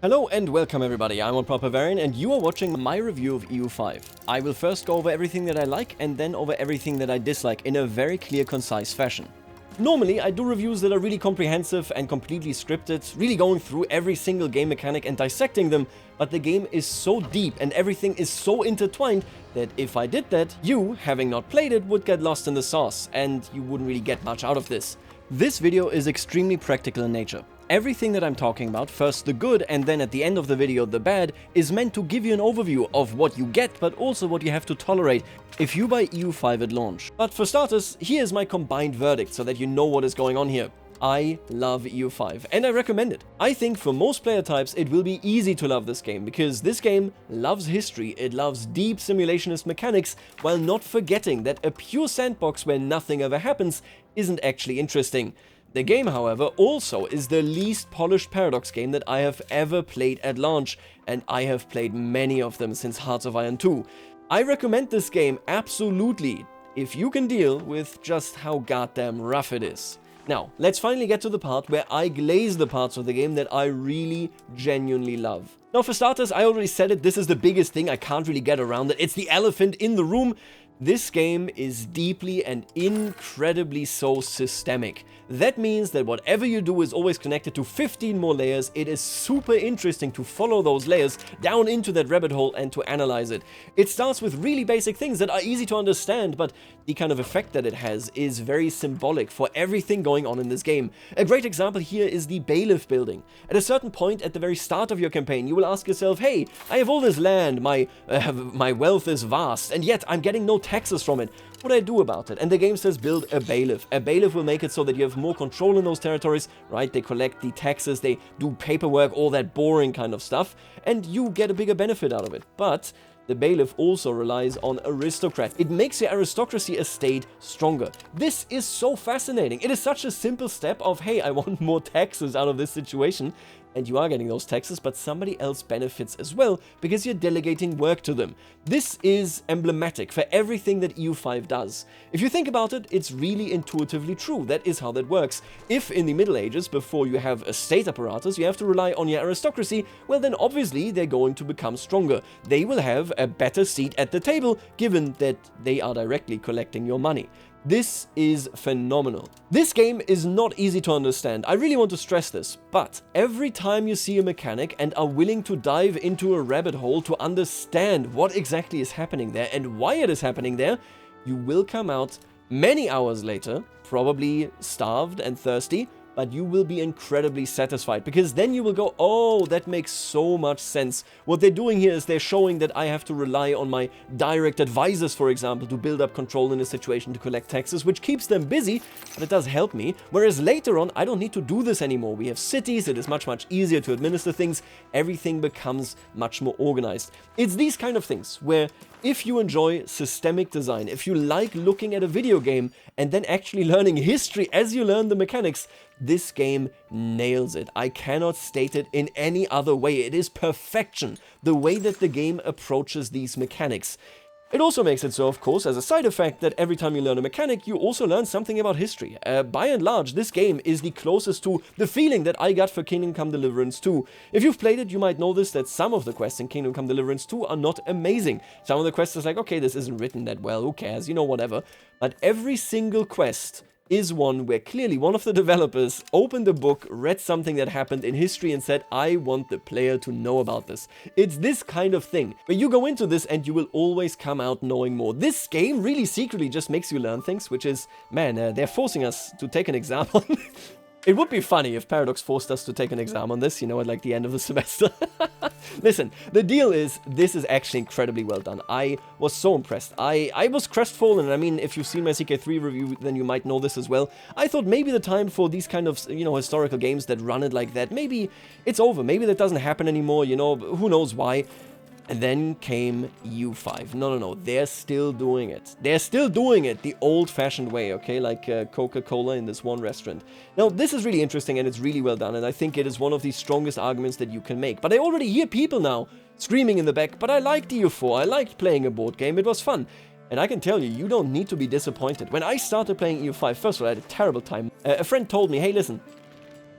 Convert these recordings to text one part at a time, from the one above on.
Hello and welcome everybody, I'm oneproudbavarian and you are watching my review of EU5. I will first go over everything that I like and then over everything that I dislike in a very clear, concise fashion. Normally, I do reviews that are really comprehensive and completely scripted, really going through every single game mechanic and dissecting them, but the game is so deep and everything is so intertwined that if I did that, you, having not played it, would get lost in the sauce and you wouldn't really get much out of this. This video is extremely practical in nature. Everything that I'm talking about, first the good and then at the end of the video the bad, is meant to give you an overview of what you get but also what you have to tolerate if you buy EU5 at launch. But for starters, here's my combined verdict so that you know what is going on here. I love EU5 and I recommend it. I think for most player types it will be easy to love this game because this game loves history, it loves deep simulationist mechanics while not forgetting that a pure sandbox where nothing ever happens isn't actually interesting. The game, however, also is the least polished Paradox game that I have ever played at launch, and I have played many of them since Hearts of Iron 2. I recommend this game absolutely, if you can deal with just how goddamn rough it is. Now, let's finally get to the part where I glaze the parts of the game that I really, genuinely love. Now, for starters, I already said it, this is the biggest thing, I can't really get around it, it's the elephant in the room. This game is deeply and incredibly so systemic. That means that whatever you do is always connected to 15 more layers. It is super interesting to follow those layers down into that rabbit hole and to analyze it. It starts with really basic things that are easy to understand, but the kind of effect that it has is very symbolic for everything going on in this game. A great example here is the bailiff building. At a certain point at the very start of your campaign, you will ask yourself, hey, I have all this land, my wealth is vast, and yet I'm getting no taxes from it. What do I do about it? And the game says build a bailiff. A bailiff will make it so that you have more control in those territories, right? They collect the taxes, they do paperwork, all that boring kind of stuff, and you get a bigger benefit out of it. But the bailiff also relies on aristocrats. It makes your aristocracy estate stronger. This is so fascinating. It is such a simple step of, hey, I want more taxes out of this situation. And you are getting those taxes, but somebody else benefits as well because you're delegating work to them. This is emblematic for everything that EU5 does. If you think about it, it's really intuitively true. That is how that works. If in the Middle Ages, before you have a state apparatus, you have to rely on your aristocracy, well then obviously they're going to become stronger. They will have a better seat at the table, given that they are directly collecting your money. This is phenomenal. This game is not easy to understand, I really want to stress this, but every time you see a mechanic and are willing to dive into a rabbit hole to understand what exactly is happening there and why it is happening there, you will come out many hours later, probably starved and thirsty, but you will be incredibly satisfied because then you will go, oh, that makes so much sense. What they're doing here is they're showing that I have to rely on my direct advisors, for example, to build up control in a situation to collect taxes, which keeps them busy, but it does help me. Whereas later on, I don't need to do this anymore. We have cities, it is much easier to administer things. Everything becomes much more organized. It's these kind of things where if you enjoy systemic design, if you like looking at a video game and then actually learning history as you learn the mechanics, this game nails it. I cannot state it in any other way. It is perfection, the way that the game approaches these mechanics. It also makes it so, of course, as a side effect, that every time you learn a mechanic, you also learn something about history. By and large, this game is the closest to the feeling that I got for Kingdom Come Deliverance 2. If you've played it, you might know this, that some of the quests in Kingdom Come Deliverance 2 are not amazing. Some of the quests are like, okay, this isn't written that well, who cares, you know, whatever. But every single quest is one where clearly one of the developers opened a book, read something that happened in history and said, I want the player to know about this. It's this kind of thing, where you go into this and you will always come out knowing more. This game really secretly just makes you learn things, which is, man, they're forcing us to take an exam on It would be funny if Paradox forced us to take an exam on this, you know, at like the end of the semester. Listen, the deal is, this is actually incredibly well done. I was so impressed. I was crestfallen. I mean, if you've seen my CK3 review, then you might know this as well. I thought maybe the time for these kind of, you know, historical games that run it like that, maybe it's over. Maybe that doesn't happen anymore, you know, who knows why. And then came EU5. No, they're still doing it. They're still doing it the old-fashioned way, okay? Like Coca-Cola in this one restaurant. Now, this is really interesting and it's really well done, and I think it is one of the strongest arguments that you can make. But I already hear people now screaming in the back, but I liked EU4, I liked playing a board game, it was fun. And I can tell you, you don't need to be disappointed. When I started playing EU5, first of all, I had a terrible time. A friend told me, hey, listen,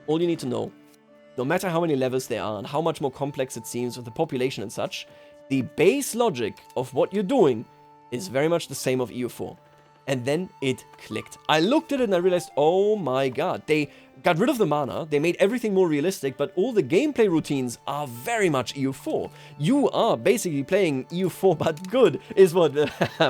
all you need to know no matter how many levels there are and how much more complex it seems with the population and such, the base logic of what you're doing is very much the same of EU4. And then it clicked. I looked at it and I realized, oh my god, they got rid of the mana, they made everything more realistic, but all the gameplay routines are very much EU4. You are basically playing EU4 but good, is what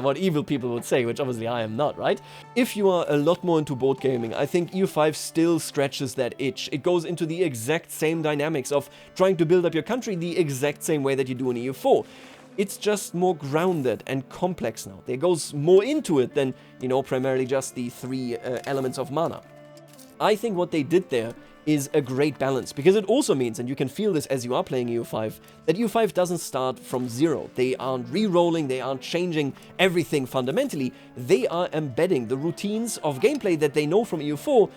what evil people would say, which obviously I am not, right? If you are a lot more into board gaming, I think EU5 still scratches that itch. It goes into the exact same dynamics of trying to build up your country the exact same way that you do in EU4. It's just more grounded and complex now. There goes more into it than, you know, primarily just the three elements of mana. I think what they did there is a great balance, because it also means, and you can feel this as you are playing EU5, that EU5 doesn't start from zero. They aren't re-rolling, they aren't changing everything fundamentally. They are embedding the routines of gameplay that they know from EU4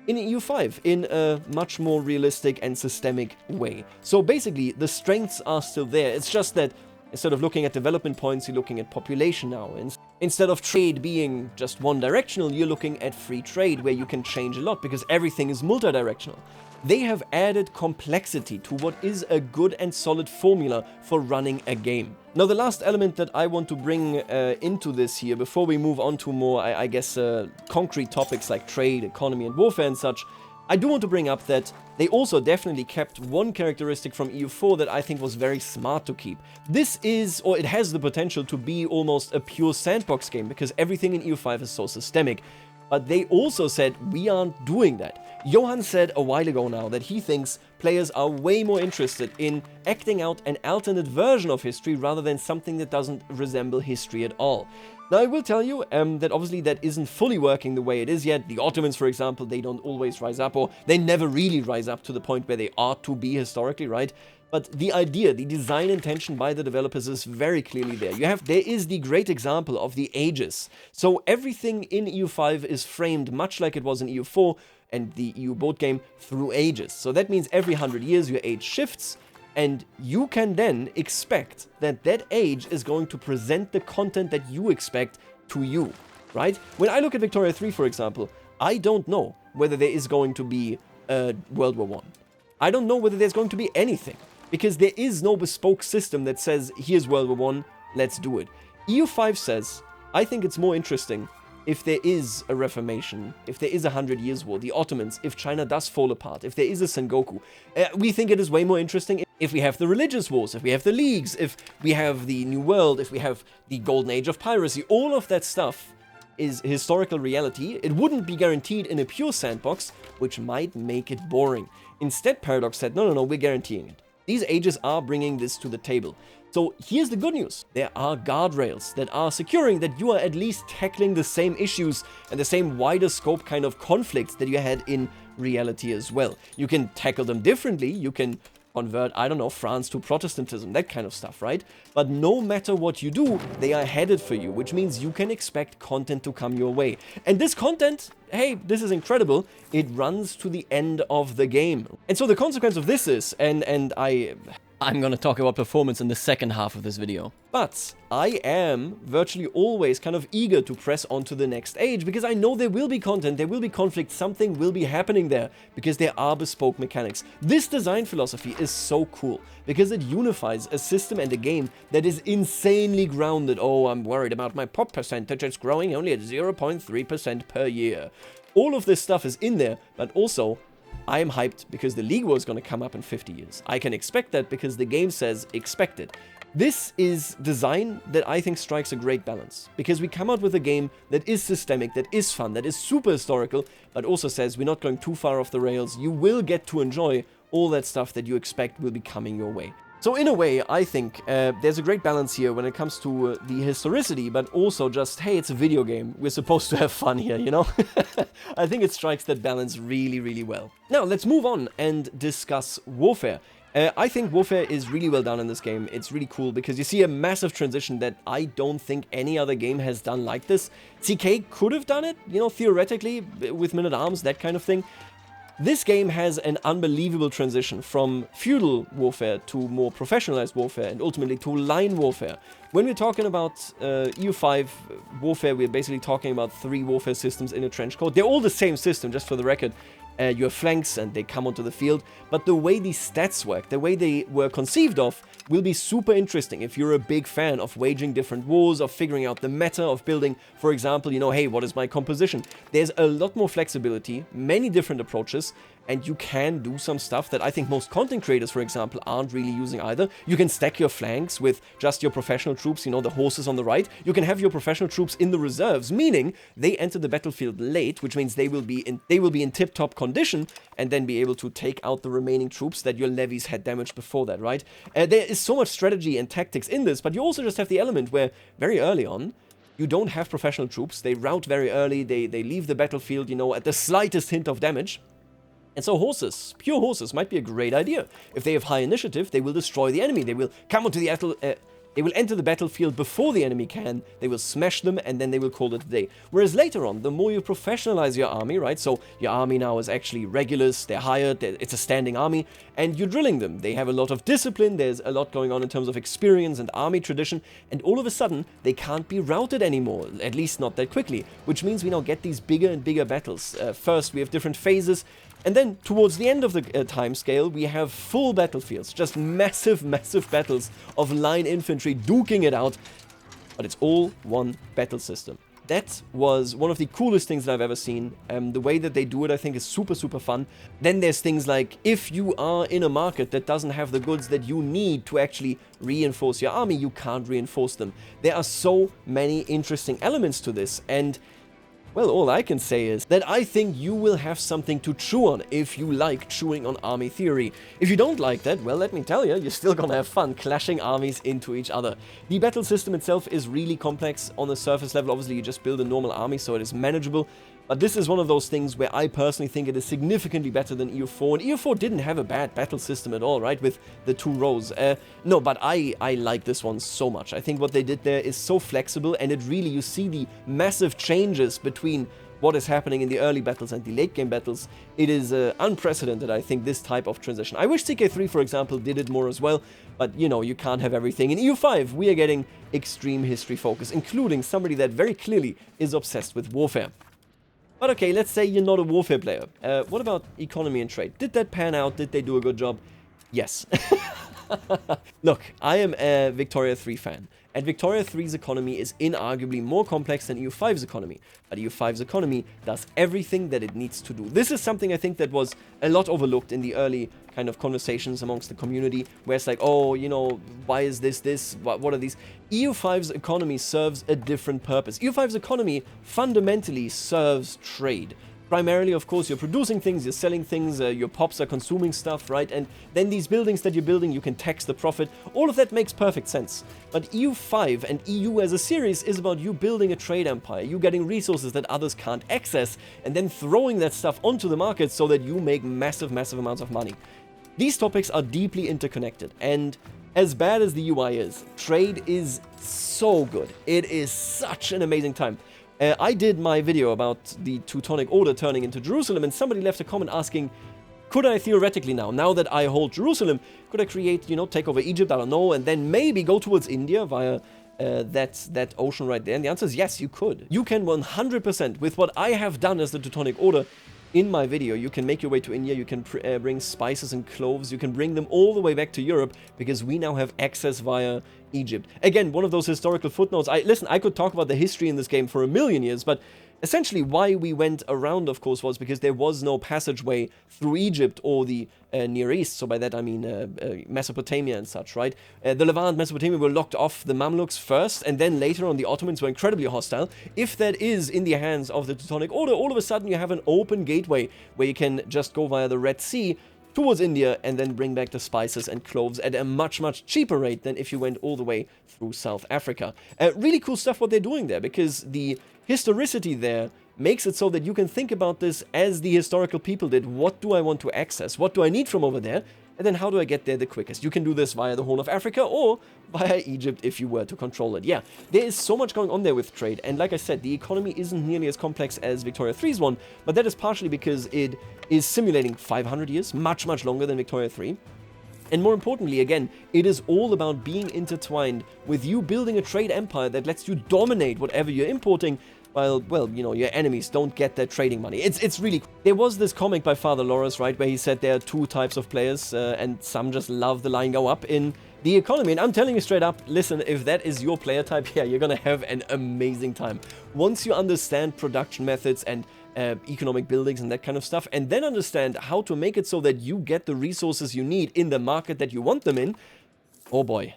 in EU5 in a much more realistic and systemic way. So basically, the strengths are still there. It's just that instead of looking at development points, you're looking at population now. Instead of trade being just one directional, you're looking at free trade, where you can change a lot because everything is multi-directional. They have added complexity to what is a good and solid formula for running a game. Now, the last element that I want to bring into this here, before we move on to more, I guess, concrete topics like trade, economy, and warfare and such, I do want to bring up that they also definitely kept one characteristic from EU4 that I think was very smart to keep. This is, or it has the potential to be almost a pure sandbox game, because everything in EU5 is so systemic. But they also said, we aren't doing that. Johan said a while ago now that he thinks players are way more interested in acting out an alternate version of history rather than something that doesn't resemble history at all. Now, I will tell you that obviously that isn't fully working the way it is yet. The Ottomans, for example, they don't always rise up, or they never really rise up to the point where they ought to be historically, right? But the idea, the design intention by the developers is very clearly there. There is the great example of the ages. So everything in EU5 is framed much like it was in EU4 and the EU board game through ages. So that means every 100 years your age shifts, and you can then expect that that age is going to present the content that you expect to you, right? When I look at Victoria 3, for example, I don't know whether there is going to be World War I. I don't know whether there's going to be anything, because there is no bespoke system that says, here's World War I, let's do it. EU5 says, I think it's more interesting if there is a Reformation, if there is a 100 Years' War, the Ottomans, if China does fall apart, if there is a Sengoku. We think it is way more interesting if we have the religious wars, if we have the leagues, if we have the New World, if we have the Golden Age of piracy. All of that stuff is historical reality. It wouldn't be guaranteed in a pure sandbox, which might make it boring. Instead, Paradox said, no, we're guaranteeing it. These ages are bringing this to the table. So here's the good news. There are guardrails that are securing that you are at least tackling the same issues and the same wider scope kind of conflicts that you had in reality as well. You can tackle them differently. You can convert, I don't know, France to Protestantism, that kind of stuff, right? But no matter what you do, they are headed for you, which means you can expect content to come your way. And this content, hey, this is incredible, it runs to the end of the game. And so the consequence of this is, and I'm gonna talk about performance in the second half of this video. But I am virtually always kind of eager to press on to the next age, because I know there will be content, there will be conflict, something will be happening there, because there are bespoke mechanics. This design philosophy is so cool, because it unifies a system and a game that is insanely grounded. Oh, I'm worried about my pop percentage, it's growing only at 0.3% per year. All of this stuff is in there, but also I am hyped because the League War is going to come up in 50 years. I can expect that because the game says expect it. This is design that I think strikes a great balance, because we come out with a game that is systemic, that is fun, that is super historical, but also says we're not going too far off the rails. You will get to enjoy all that stuff that you expect will be coming your way. So in a way, I think there's a great balance here when it comes to the historicity, but also just, hey, it's a video game. We're supposed to have fun here, you know? I think it strikes that balance really, really well. Now, let's move on and discuss warfare. I think warfare is really well done in this game. It's really cool because you see a massive transition that I don't think any other game has done like this. CK could have done it, you know, theoretically, with Men at Arms, that kind of thing. This game has an unbelievable transition from feudal warfare to more professionalized warfare and ultimately to line warfare. When we're talking about EU5 warfare, we're basically talking about 3 warfare systems in a trench coat. They're all the same system, just for the record. your flanks and they come onto the field, but the way these stats work, the way they were conceived of, will be super interesting if you're a big fan of waging different wars, of figuring out the meta, of building, for example, you know, hey, what is my composition? There's a lot more flexibility, many different approaches, and you can do some stuff that I think most content creators, for example, aren't really using either. You can stack your flanks with just your professional troops, you know, the horses on the right. You can have your professional troops in the reserves, meaning they enter the battlefield late, which means they will be in tip-top condition, and then be able to take out the remaining troops that your levies had damaged before that, right? There is so much strategy and tactics in this, but you also just have the element where, very early on, you don't have professional troops. They rout very early, they leave the battlefield, you know, at the slightest hint of damage. And so horses, pure horses, might be a great idea. If they have high initiative, they will destroy the enemy. They will come onto the they will enter the battlefield before the enemy can, they will smash them, and then they will call it a day. Whereas later on, the more you professionalize your army, right, so your army now is actually regulars, they're hired, it's a standing army, and you're drilling them. They have a lot of discipline, there's a lot going on in terms of experience and army tradition, and all of a sudden, they can't be routed anymore, at least not that quickly, which means we now get these bigger and bigger battles. First, we have different phases, and then, towards the end of the time scale, we have full battlefields, just massive, massive battles of line infantry duking it out, but it's all one battle system. That was one of the coolest things that I've ever seen. The way that they do it, I think, is super, super fun. Then there's things like, if you are in a market that doesn't have the goods that you need to actually reinforce your army, you can't reinforce them. There are so many interesting elements to this, and well, all I can say is that I think you will have something to chew on if you like chewing on army theory. If you don't like that, well, let me tell you, you're still gonna have fun clashing armies into each other. The battle system itself is really complex on the surface level. Obviously, you just build a normal army, so it is manageable. But this is one of those things where I personally think it is significantly better than EU4. And EU4 didn't have a bad battle system at all, right? With the 2 rows. No, but I like this one so much. I think what they did there is so flexible, and it really, you see the massive changes between what is happening in the early battles and the late game battles. It is unprecedented, I think, this type of transition. I wish CK3, for example, did it more as well, but you know, you can't have everything. In EU5, we are getting extreme history focus, including somebody that very clearly is obsessed with warfare. But okay, let's say you're not a warfare player. What about economy and trade? Did that pan out? Did they do a good job? Yes. Look, I am a Victoria 3 fan, and Victoria 3's economy is inarguably more complex than EU5's economy, but EU5's economy does everything that it needs to do. This is something I think that was a lot overlooked in the early kind of conversations amongst the community, where it's like, oh, you know, why is this, what are these? EU5's economy serves a different purpose. EU5's economy fundamentally serves trade. Primarily, of course, you're producing things, you're selling things, your pops are consuming stuff, right? And then these buildings that you're building, you can tax the profit. All of that makes perfect sense. But EU5 and EU as a series is about you building a trade empire, you getting resources that others can't access, and then throwing that stuff onto the market so that you make massive, massive amounts of money. These topics are deeply interconnected, and as bad as the UI is, trade is so good. It is such an amazing time. I did my video about the Teutonic Order turning into Jerusalem, and somebody left a comment asking, could I theoretically now that I hold Jerusalem, could I create, you know, take over Egypt, I don't know, and then maybe go towards India via that ocean right there? And the answer is yes, you could. You can 100%, with what I have done as the Teutonic Order in my video, you can make your way to India, you can bring spices and cloves, you can bring them all the way back to Europe, because we now have access via Egypt. Again, one of those historical footnotes. Listen, I could talk about the history in this game for a million years, but essentially why we went around, of course, was because there was no passageway through Egypt or the Near East. So by that I mean Mesopotamia and such, right? The Levant, Mesopotamia were locked off the Mamluks first, and then later on the Ottomans were incredibly hostile. If that is in the hands of the Teutonic Order, all of a sudden you have an open gateway where you can just go via the Red Sea towards India and then bring back the spices and cloves at a much, much cheaper rate than if you went all the way through South Africa. Really cool stuff what they're doing there, because the historicity there makes it so that you can think about this as the historical people did. What do I want to access? What do I need from over there? And then how do I get there the quickest? You can do this via the Horn of Africa or via Egypt if you were to control it. Yeah, there is so much going on there with trade. And like I said, the economy isn't nearly as complex as Victoria 3's one, but that is partially because it is simulating 500 years, much, much longer than Victoria 3. And more importantly, again, it is all about being intertwined with you building a trade empire that lets you dominate whatever you're importing, well, you know, your enemies don't get their trading money. It's really... There was this comic by Father Loris, right, where he said there are two types of players, and some just love the line go up in the economy. And I'm telling you straight up, listen, if that is your player type, yeah, you're gonna have an amazing time. Once you understand production methods and economic buildings and that kind of stuff, and then understand how to make it so that you get the resources you need in the market that you want them in, oh boy.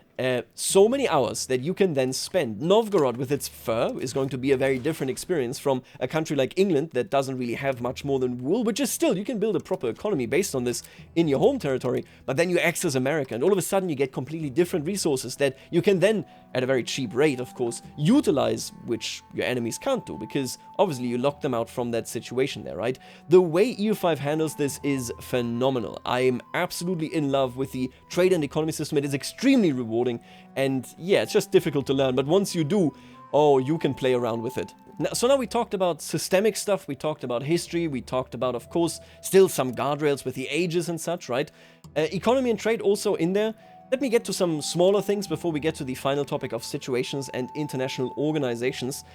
So many hours that you can then spend. Novgorod with its fur is going to be a very different experience from a country like England that doesn't really have much more than wool, which is still, you can build a proper economy based on this in your home territory, but then you access America, and all of a sudden you get completely different resources that you can then, at a very cheap rate, of course, utilize, which your enemies can't do, because obviously you lock them out from that situation there, right? The way EU5 handles this is phenomenal. I'm absolutely in love with the trade and economy system. It is extremely rewarding. And yeah, it's just difficult to learn, but once you do, oh, you can play around with it. So now we talked about systemic stuff, we talked about history, we talked about, of course, still some guardrails with the ages and such, right? Economy and trade also in there. Let me get to some smaller things before we get to the final topic of situations and international organizations.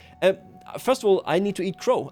First of all, I need to eat crow.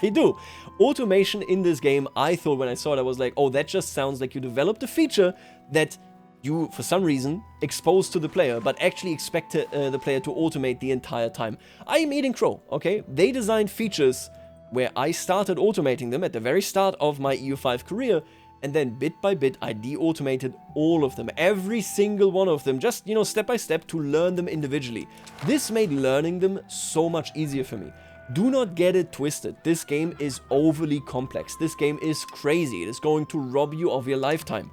I do. Automation in this game, I thought when I saw it, I was like, oh, that just sounds like you developed a feature that you, for some reason, expose to the player, but actually expect the player to automate the entire time. I am eating crow, okay? They designed features where I started automating them at the very start of my EU5 career, and then bit by bit I de-automated all of them, every single one of them, just, you know, step by step to learn them individually. This made learning them so much easier for me. Do not get it twisted. This game is overly complex. This game is crazy. It is going to rob you of your lifetime.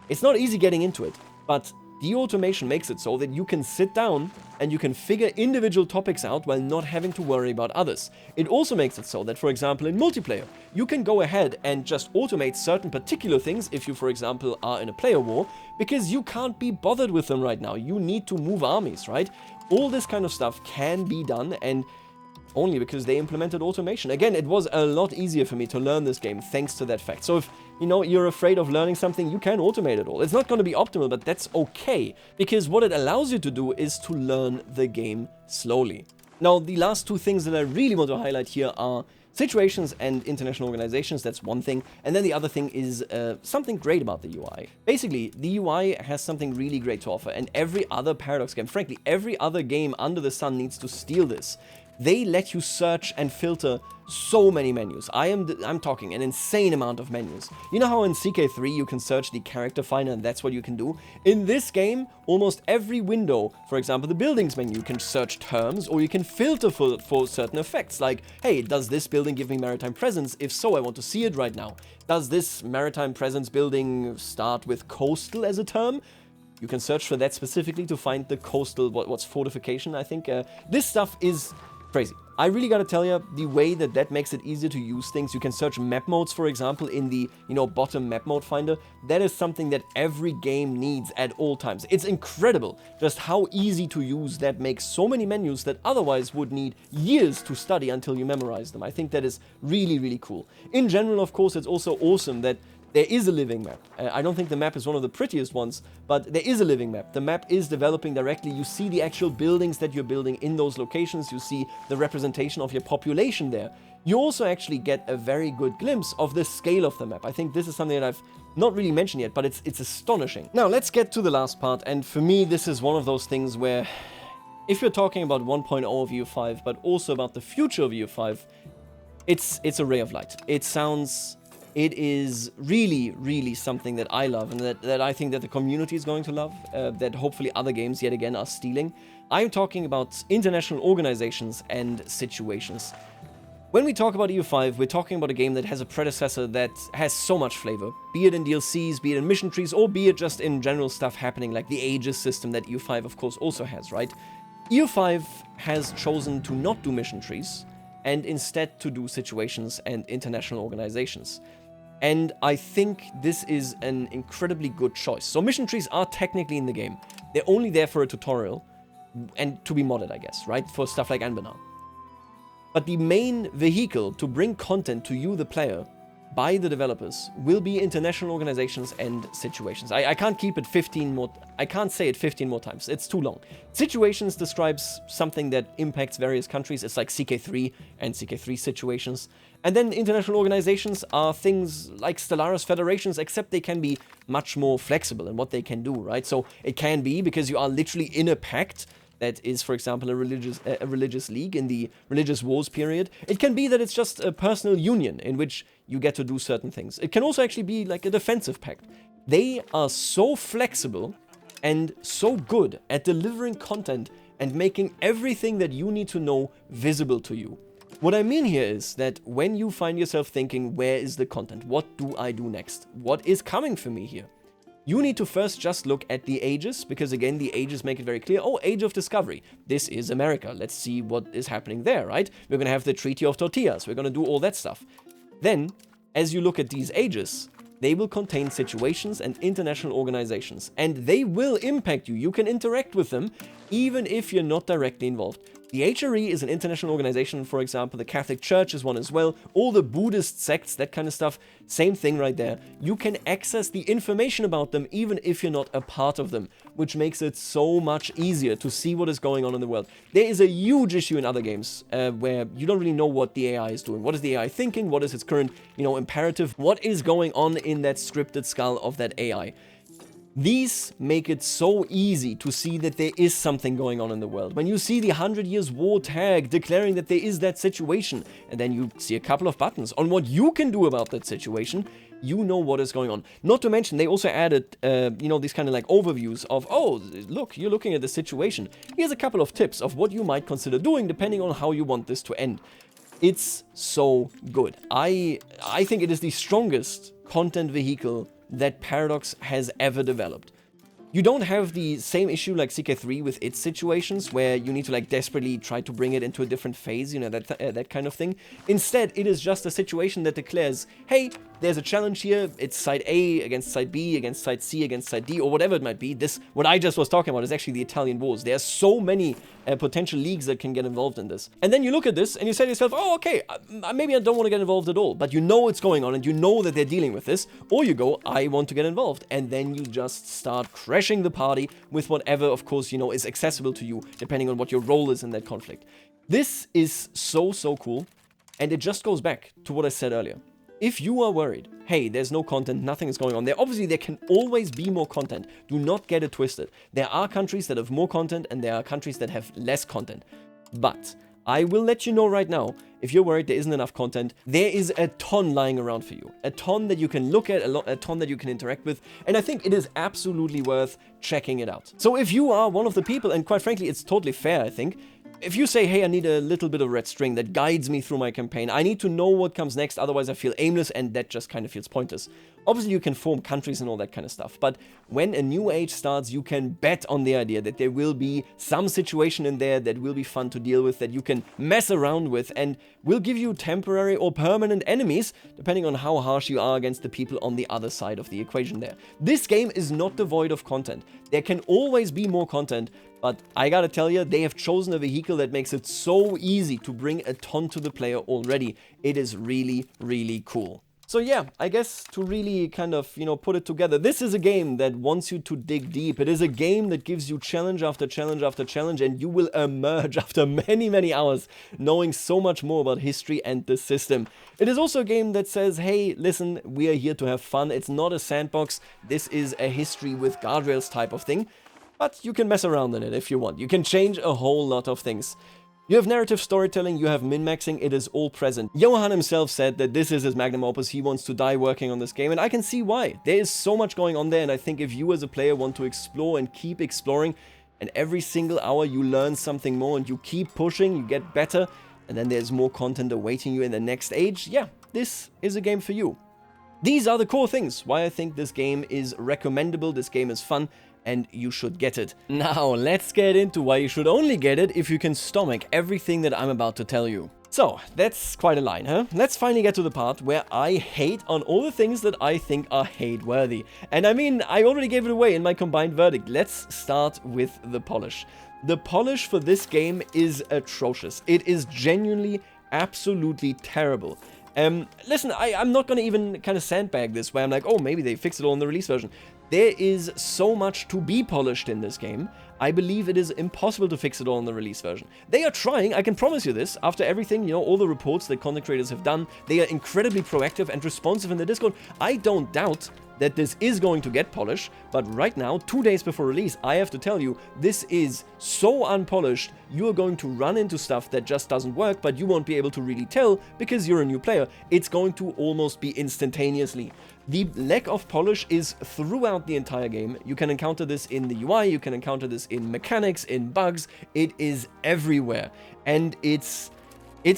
It's not easy getting into it, but the automation makes it so that you can sit down and you can figure individual topics out while not having to worry about others. It also makes it so that, for example, in multiplayer, you can go ahead and just automate certain particular things if you, for example, are in a player war, because you can't be bothered with them right now. You need to move armies, right? All this kind of stuff can be done, and only because they implemented automation. Again, it was a lot easier for me to learn this game thanks to that fact. So if, you know, you're afraid of learning something, you can automate it all. It's not going to be optimal, but that's okay, because what it allows you to do is to learn the game slowly. Now, the last two things that I really want to highlight here are situations and international organizations. That's one thing. And then the other thing is something great about the UI. Basically, the UI has something really great to offer, and every other Paradox game, frankly, every other game under the sun needs to steal this. They let you search and filter so many menus. I'm talking an insane amount of menus. You know how in CK3 you can search the character finder and that's what you can do? In this game, almost every window, for example the buildings menu, you can search terms or you can filter for certain effects. Like, hey, does this building give me maritime presence? If so, I want to see it right now. Does this maritime presence building start with coastal as a term? You can search for that specifically to find the coastal, what's fortification, I think. This stuff is crazy. I really gotta tell you, the way that makes it easier to use things. You can search map modes, for example, in the, you know, bottom map mode finder. That is something that every game needs at all times. It's incredible just how easy to use that makes so many menus that otherwise would need years to study until you memorize them. I think that is really, really cool. In general, of course, it's also awesome that there is a living map. I don't think the map is one of the prettiest ones, but there is a living map. The map is developing directly. You see the actual buildings that you're building in those locations. You see the representation of your population there. You also actually get a very good glimpse of the scale of the map. I think this is something that I've not really mentioned yet, but it's astonishing. Now, let's get to the last part, and for me, this is one of those things where, if you're talking about 1.0 of EU5, but also about the future of EU5, it's a ray of light. It is really, really something that I love and that I think that the community is going to love, that hopefully other games yet again are stealing. I'm talking about international organizations and situations. When we talk about EU5, we're talking about a game that has a predecessor that has so much flavor, be it in DLCs, be it in mission trees, or be it just in general stuff happening like the Aegis system that EU5 of course also has, right? EU5 has chosen to not do mission trees and instead to do situations and international organizations. And I think this is an incredibly good choice. So mission trees are technically in the game. They're only there for a tutorial and to be modded, I guess, right? For stuff like Anbana. But the main vehicle to bring content to you, the player, by the developers will be international organizations and situations. I can't keep it 15 more, I can't say it 15 more times, it's too long. Situations describes something that impacts various countries, it's like CK3 and CK3 situations. And then international organizations are things like Stellaris federations, except they can be much more flexible in what they can do, right? So it can be because you are literally in a pact that is, for example, a religious league in the religious wars period. It can be that it's just a personal union in which you get to do certain things. It can also actually be like a defensive pact. They are so flexible and so good at delivering content and making everything that you need to know visible to you. What I mean here is that when you find yourself thinking, where is the content? What do I do next? What is coming for me here? You need to first just look at the ages, because again, the ages make it very clear. Oh, Age of Discovery. This is America. Let's see what is happening there, right? We're going to have the Treaty of Tortillas. We're going to do all that stuff. Then, as you look at these ages, they will contain situations and international organizations, and they will impact you. You can interact with them, even if you're not directly involved. The HRE is an international organization, for example, the Catholic Church is one as well, all the Buddhist sects, that kind of stuff, same thing right there. You can access the information about them even if you're not a part of them, which makes it so much easier to see what is going on in the world. There is a huge issue in other games where you don't really know what the AI is doing. What is the AI thinking? What is its current, imperative? What is going on in that scripted skull of that AI? These make it so easy to see that there is something going on in the world. When you see the 100 Years War tag declaring that there is that situation, and then you see a couple of buttons on what you can do about that situation, you know what is going on. Not to mention, they also added, these kind of like overviews of, oh, look, you're looking at the situation. Here's a couple of tips of what you might consider doing depending on how you want this to end. It's so good. I think it is the strongest content vehicle that Paradox has ever developed. You don't have the same issue like CK3 with its situations, where you need to like desperately try to bring it into a different phase, that kind of thing. Instead, it is just a situation that declares, hey, there's a challenge here, it's side A against side B, against side C, against side D, or whatever it might be. This, what I just was talking about, is actually the Italian wars. There are so many potential leagues that can get involved in this. And then you look at this and you say to yourself, oh, okay, maybe I don't want to get involved at all, but you know what's going on and you know that they're dealing with this, or you go, I want to get involved. And then you just start crashing the party with whatever, of course, is accessible to you, depending on what your role is in that conflict. This is so, so cool. And it just goes back to what I said earlier. If you are worried, hey, there's no content, nothing is going on there, obviously there can always be more content. Do not get it twisted. There are countries that have more content and there are countries that have less content. But I will let you know right now, if you're worried there isn't enough content, there is a ton lying around for you. A ton that you can look at, a ton that you can interact with, and I think it is absolutely worth checking it out. So if you are one of the people, and quite frankly, it's totally fair, I think, if you say, hey, I need a little bit of red string that guides me through my campaign, I need to know what comes next, otherwise I feel aimless, and that just kind of feels pointless. Obviously, you can form countries and all that kind of stuff, but when a new age starts, you can bet on the idea that there will be some situation in there that will be fun to deal with, that you can mess around with, and will give you temporary or permanent enemies, depending on how harsh you are against the people on the other side of the equation there. This game is not devoid of content. There can always be more content, but I gotta tell you, they have chosen a vehicle that makes it so easy to bring a ton to the player already. It is really, really cool. So yeah, I guess to really kind of, put it together, this is a game that wants you to dig deep. It is a game that gives you challenge after challenge after challenge, and you will emerge after many, many hours knowing so much more about history and the system. It is also a game that says, hey, listen, we are here to have fun. It's not a sandbox. This is a history with guardrails type of thing. But you can mess around in it if you want. You can change a whole lot of things. You have narrative storytelling, you have min-maxing, it is all present. Johan himself said that this is his magnum opus, he wants to die working on this game, and I can see why. There is so much going on there, and I think if you as a player want to explore and keep exploring, and every single hour you learn something more and you keep pushing, you get better, and then there's more content awaiting you in the next age, yeah, this is a game for you. These are the core things why I think this game is recommendable, this game is fun, and you should get it. Now, let's get into why you should only get it if you can stomach everything that I'm about to tell you. So, that's quite a line, huh? Let's finally get to the part where I hate on all the things that I think are hate-worthy. And I mean, I already gave it away in my combined verdict. Let's start with the polish. The polish for this game is atrocious. It is genuinely, absolutely terrible. Listen, I'm not gonna even kind of sandbag this, where I'm like, oh, maybe they fixed it all in the release version. There is so much to be polished in this game. I believe it is impossible to fix it all in the release version. They are trying, I can promise you this, after everything, you know, all the reports that content creators have done, they are incredibly proactive and responsive in the Discord. I don't doubt that this is going to get polished, but right now, 2 days before release, I have to tell you, this is so unpolished, you are going to run into stuff that just doesn't work, but you won't be able to really tell because you're a new player. It's going to almost be instantaneously. The lack of polish is throughout the entire game. You can encounter this in the UI, you can encounter this in mechanics, in bugs. It is everywhere, and it's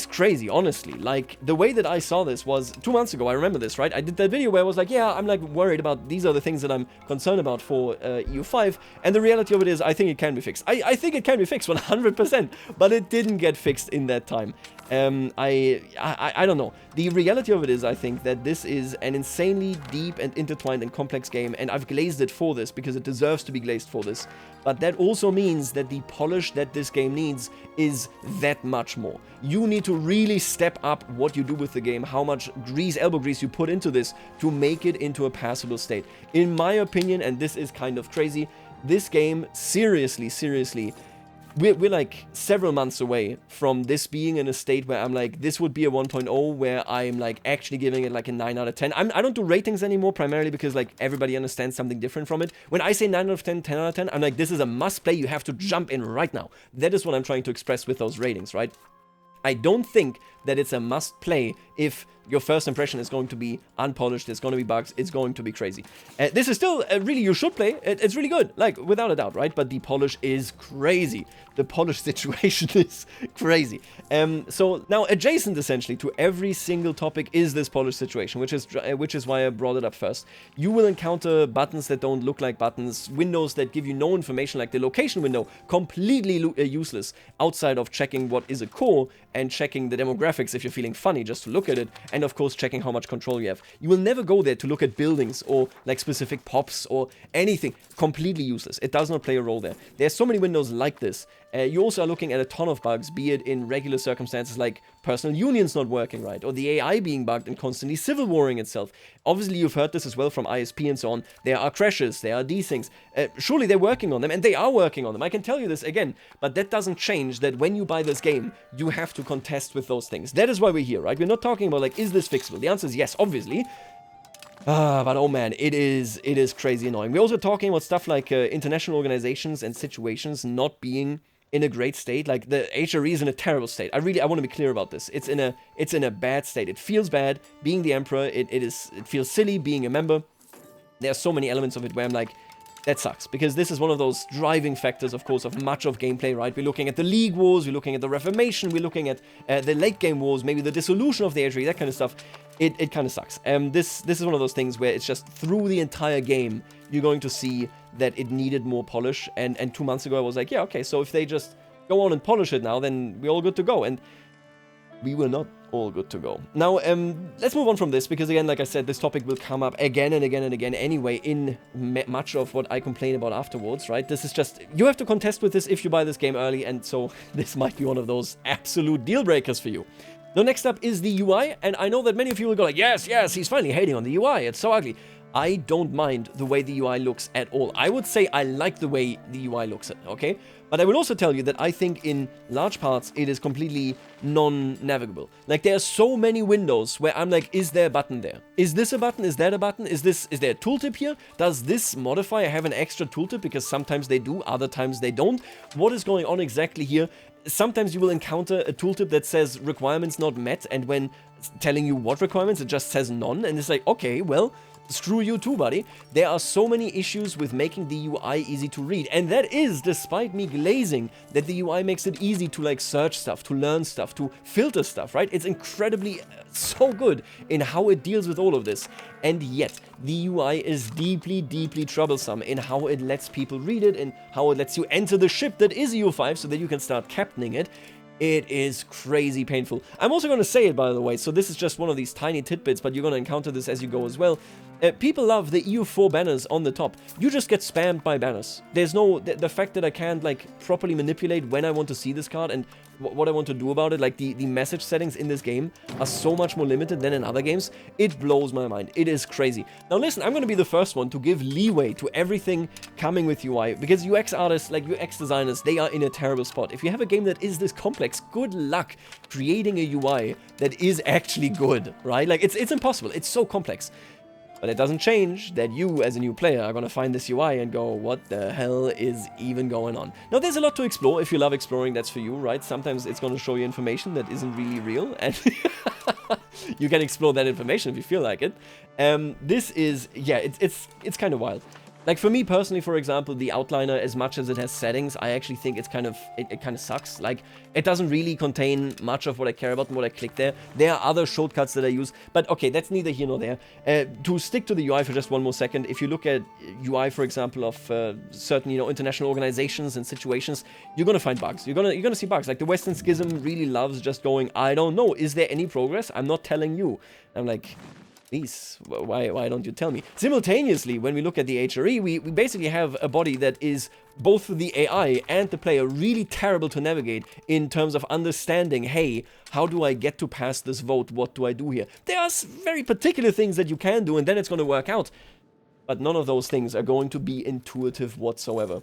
crazy, honestly. Like, the way that I saw this was 2 months ago. I remember this, right? I did that video where I was like, yeah, I'm like worried about, these are the things that I'm concerned about for EU5, and the reality of it is, I think it can be fixed. I think it can be fixed 100%, but it didn't get fixed in that time. I don't know. The reality of it is, I think that this is an insanely deep and intertwined and complex game, and I've glazed it for this because it deserves to be glazed for this. But that also means that the polish that this game needs is that much more. You need to really step up what you do with the game, how much grease, elbow grease you put into this to make it into a passable state. In my opinion, and this is kind of crazy, this game, seriously, we're like several months away from this being in a state where I'm like, this would be a 1.0, where I'm like actually giving it like a 9 out of 10. I don't do ratings anymore, primarily because like everybody understands something different from it. When I say 9 out of 10, 10 out of 10, I'm like, this is a must play, you have to jump in right now. That is what I'm trying to express with those ratings, right? I don't think that it's a must play if your first impression is going to be unpolished, there's going to be bugs, it's going to be crazy. This is still really, you should play, it's really good, like, without a doubt, right? But the polish is crazy. The polish situation is crazy. So now, adjacent essentially to every single topic is this polish situation, which is why I brought it up first. You will encounter buttons that don't look like buttons, windows that give you no information, like the location window, completely useless, outside of checking what is a core and checking the demographics if you're feeling funny just to look at it, and of course checking how much control you have. You will never go there to look at buildings or like specific pops or anything. Completely useless. It does not play a role there. There's so many windows like this. You also are looking at a ton of bugs, be it in regular circumstances like personal unions not working right, or the AI being bugged and constantly civil warring itself. Obviously, you've heard this as well from ISP and so on. There are crashes, there are these things. Surely they're working on them, and they are working on them. I can tell you this again, but that doesn't change that when you buy this game, you have to contest with those things. That is why we're here, right? We're not talking about like, is this fixable? The answer is yes, obviously. But oh man, it is crazy annoying. We're also talking about stuff like international organizations and situations not being in a great state. Like, the HRE is in a terrible state. I want to be clear about this. It's in a bad state. It feels bad being the emperor. It feels silly being a member. There are so many elements of it where I'm like, that sucks, because this is one of those driving factors, of course, of much of gameplay, right? We're looking at the League Wars, we're looking at the Reformation, we're looking at the late game wars, maybe the dissolution of the HRE, that kind of stuff. It kind of sucks. This is one of those things where it's just through the entire game, you're going to see that it needed more polish, and 2 months ago I was like, yeah, okay, so if they just go on and polish it now, then we're all good to go, and we were not all good to go. Now, let's move on from this, because again, like I said, this topic will come up again and again and again anyway in much of what I complain about afterwards, right? This is just, you have to contest with this if you buy this game early, and so this might be one of those absolute deal breakers for you. Now, next up is the UI, and I know that many of you will go like, yes, he's finally hating on the UI, it's so ugly. I don't mind the way the UI looks at all. I would say I like the way the UI looks, okay? But I will also tell you that I think in large parts it is completely non-navigable. Like, there are so many windows where I'm like, is there a button there? Is this a button? Is that a button? Is there a tooltip here? Does this modifier have an extra tooltip? Because sometimes they do, other times they don't. What is going on exactly here? Sometimes you will encounter a tooltip that says requirements not met, and when telling you what requirements, it just says none, and it's like, okay, well, screw you too, buddy. There are so many issues with making the UI easy to read, and that is despite me glazing that the UI makes it easy to like search stuff, to learn stuff, to filter stuff, right? It's incredibly so good in how it deals with all of this, and yet the UI is deeply, deeply troublesome in how it lets people read it and how it lets you enter the ship that is EU5 so that you can start captaining it. It is crazy painful. I'm also going to say it, by the way, so this is just one of these tiny tidbits, but you're going to encounter this as you go as well. People love the EU4 banners on the top. You just get spammed by banners. There's no... The fact that I can't, like, properly manipulate when I want to see this card and what I want to do about it, like, the message settings in this game are so much more limited than in other games. It blows my mind. It is crazy. Now, listen, I'm going to be the first one to give leeway to everything coming with UI, because UX artists, like UX designers, they are in a terrible spot. If you have a game that is this complex, good luck creating a UI that is actually good, right? Like, it's impossible. It's so complex. But it doesn't change that you, as a new player, are going to find this UI and go, what the hell is even going on? Now, there's a lot to explore. If you love exploring, that's for you, right? Sometimes it's going to show you information that isn't really real, and you can explore that information if you feel like it. This is, yeah, it's kind of wild. Like, for me personally, for example, the outliner, as much as it has settings, I actually think it's kind of, it kind of sucks. Like, it doesn't really contain much of what I care about and what I click there. There are other shortcuts that I use, but okay, that's neither here nor there. To stick to the UI for just one more second, if you look at UI, for example, of certain, you know, international organizations and situations, you're gonna find bugs. You're gonna see bugs. Like, the Western Schism really loves just going, I don't know, is there any progress? I'm not telling you. I'm like, please, why don't you tell me? Simultaneously, when we look at the HRE, we basically have a body that is both for the AI and the player really terrible to navigate in terms of understanding, hey, how do I get to pass this vote? What do I do here? There are very particular things that you can do, and then it's going to work out. But none of those things are going to be intuitive whatsoever.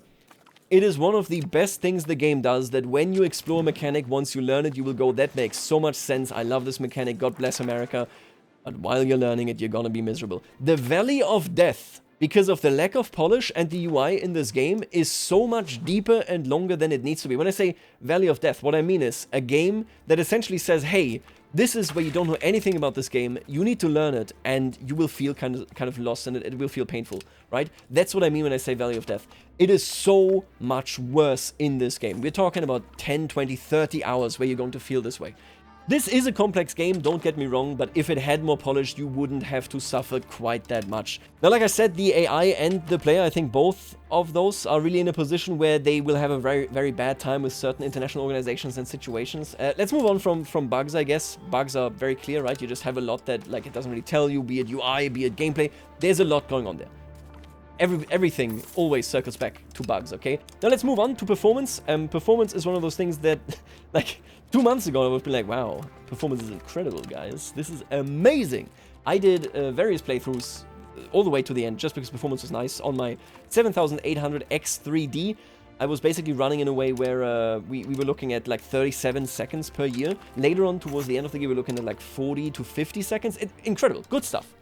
It is one of the best things the game does, that when you explore a mechanic, once you learn it, you will go, that makes so much sense. I love this mechanic. God bless America. But while you're learning it, you're gonna be miserable. The Valley of Death, because of the lack of polish and the UI in this game, is so much deeper and longer than it needs to be. When I say Valley of Death, what I mean is a game that essentially says, hey, this is where you don't know anything about this game, you need to learn it, and you will feel kind of lost, and it will feel painful, right? That's what I mean when I say Valley of Death. It is so much worse in this game. We're talking about 10, 20, 30 hours where you're going to feel this way. This is a complex game, don't get me wrong, but if it had more polish, you wouldn't have to suffer quite that much. Now, like I said, the AI and the player, I think both of those are really in a position where they will have a very, very bad time with certain international organizations and situations. Let's move on from bugs, I guess. Bugs are very clear, right? You just have a lot that, like, it doesn't really tell you, be it UI, be it gameplay. There's a lot going on there. Everything always circles back to bugs, okay? Now let's move on to performance. Performance is one of those things that, like, 2 months ago I would be like, wow, performance is incredible, guys. This is amazing. I did various playthroughs all the way to the end just because performance was nice. On my 7800 X3D, I was basically running in a way where we were looking at like 37 seconds per year. Later on, towards the end of the game, we were looking at like 40 to 50 seconds. Incredible, good stuff.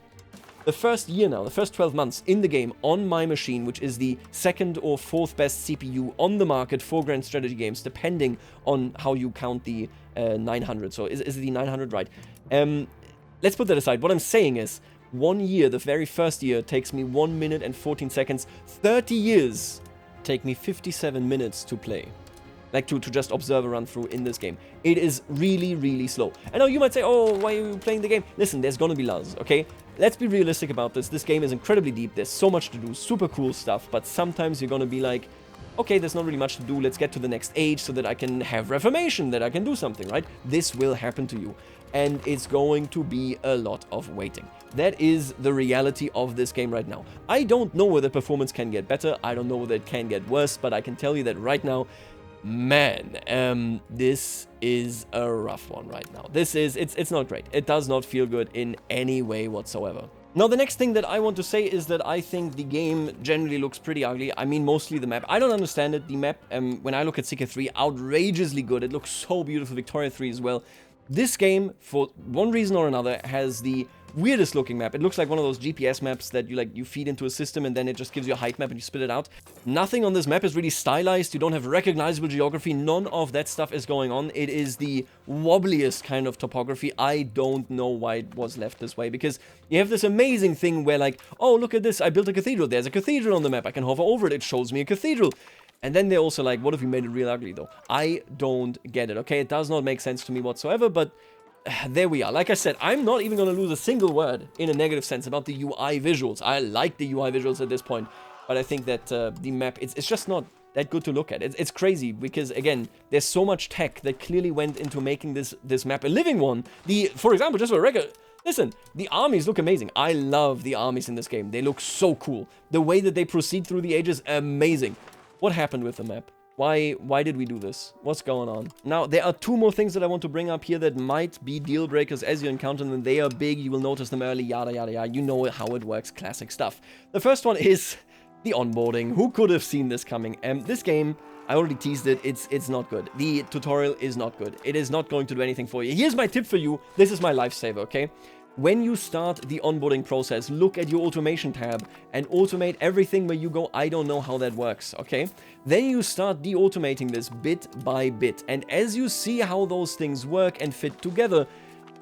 The first year now, the first 12 months in the game on my machine, which is the second or fourth best CPU on the market for grand strategy games, depending on how you count the 900. So is it the 900, right? Let's put that aside. What I'm saying is, 1 year, the very first year, takes me 1 minute and 14 seconds. 30 years take me 57 minutes to play. Like, to just observe a run-through in this game. It is really, really slow. I know you might say, oh, why are you playing the game? Listen, there's gonna be lulls, okay? Let's be realistic about this. This game is incredibly deep. There's so much to do, super cool stuff, but sometimes you're gonna be like, okay, there's not really much to do. Let's get to the next age so that I can have reformation, that I can do something, right? This will happen to you. And it's going to be a lot of waiting. That is the reality of this game right now. I don't know whether performance can get better. I don't know whether it can get worse, but I can tell you that right now, man, this is a rough one right now. It's not great. It does not feel good in any way whatsoever. Now, the next thing that I want to say is that I think the game generally looks pretty ugly. I mean, mostly the map. I don't understand it. The map, when I look at Seeker 3, outrageously good. It looks so beautiful. Victoria 3 as well. This game, for one reason or another, has the weirdest looking map. It looks like one of those GPS maps that you feed into a system and then it just gives you a height map and you spit it out. Nothing on this map is really stylized. You don't have recognizable geography. None of that stuff is going on. It is the wobbliest kind of topography. I don't know why it was left this way, because you have this amazing thing where, like, oh, look at this, I built a cathedral. There's a cathedral on the map. I can hover over it. It shows me a cathedral. And then they're also like, what if we made it real ugly, though? I don't get it, okay? It does not make sense to me whatsoever, but there we are. Like I said, I'm not even going to lose a single word in a negative sense about the UI visuals. I like the UI visuals at this point, but I think that the map, it's just not that good to look at. It's crazy because, again, there's so much tech that clearly went into making this map a living one. For example, just for a record, Listen, the armies look amazing. I love the armies in this game. They look so cool. The way that they proceed through the ages, amazing. What happened with the map? Why did we do this? What's going on? Now, there are 2 more things that I want to bring up here that might be deal breakers as you encounter them. They are big, you will notice them early, yada yada yada. You know how it works, classic stuff. The first one is the onboarding. Who could have seen this coming? This game, I already teased it, it's not good. The tutorial is not good. It is not going to do anything for you. Here's my tip for you. This is my lifesaver, okay? When you start the onboarding process, look at your automation tab and automate everything where you go, I don't know how that works, okay? Then you start de-automating this bit by bit. And as you see how those things work and fit together,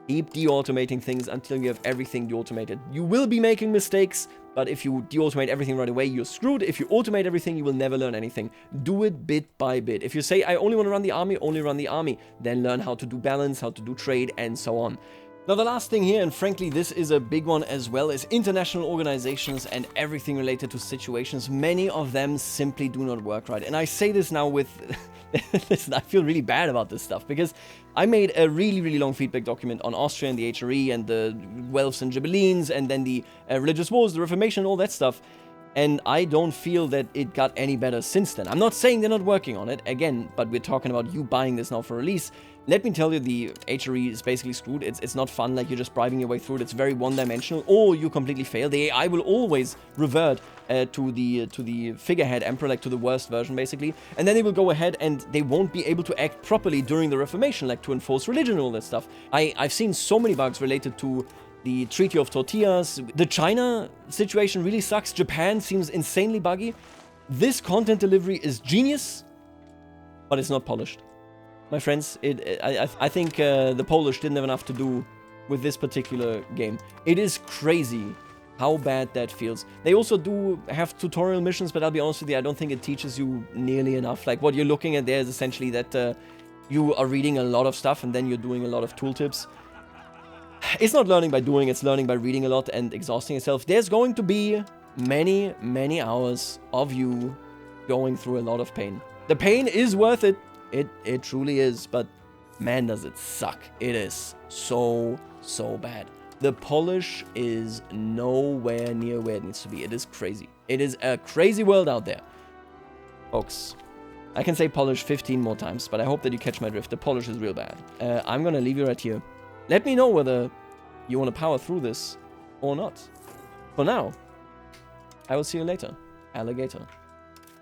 keep de-automating things until you have everything de-automated. You will be making mistakes, but if you de-automate everything right away, you're screwed. If you automate everything, you will never learn anything. Do it bit by bit. If you say, I only want to run the army, only run the army. Then learn how to do balance, how to do trade, and so on. Now, the last thing here, and frankly, this is a big one as well, is international organizations and everything related to situations. Many of them simply do not work right. And I say this now with... Listen, I feel really bad about this stuff because I made a really long feedback document on Austria and the HRE and the Welfs and Ghibellines and then the religious wars, the Reformation, all that stuff. And I don't feel that it got any better since then. I'm not saying they're not working on it, again, but we're talking about you buying this now for release. Let me tell you, the HRE is basically screwed. It's not fun, like you're just bribing your way through it. It's very one-dimensional, or you completely fail. The AI will always revert to the figurehead emperor, like to the worst version, basically. And then they will go ahead and they won't be able to act properly during the Reformation, like to enforce religion and all that stuff. I've seen so many bugs related to the Treaty of Tortillas. The China situation really sucks. Japan seems insanely buggy. This content delivery is genius, but it's not polished. My friends, I think the Polish didn't have enough to do with this particular game. It is crazy how bad that feels. They also do have tutorial missions, but I'll be honest with you, I don't think it teaches you nearly enough. Like, what you're looking at there is essentially that you are reading a lot of stuff and then you're doing a lot of tooltips. It's not learning by doing, it's learning by reading a lot and exhausting yourself. There's going to be many hours of you going through a lot of pain. The pain is worth it. It truly is, but man, does it suck. It is so bad. The polish is nowhere near where it needs to be. It is crazy. It is a crazy world out there. Folks, I can say polish 15 more times, but I hope that you catch my drift. The polish is real bad. I'm gonna leave you right here. Let me know whether you want to power through this or not. For now, I will see you later, alligator.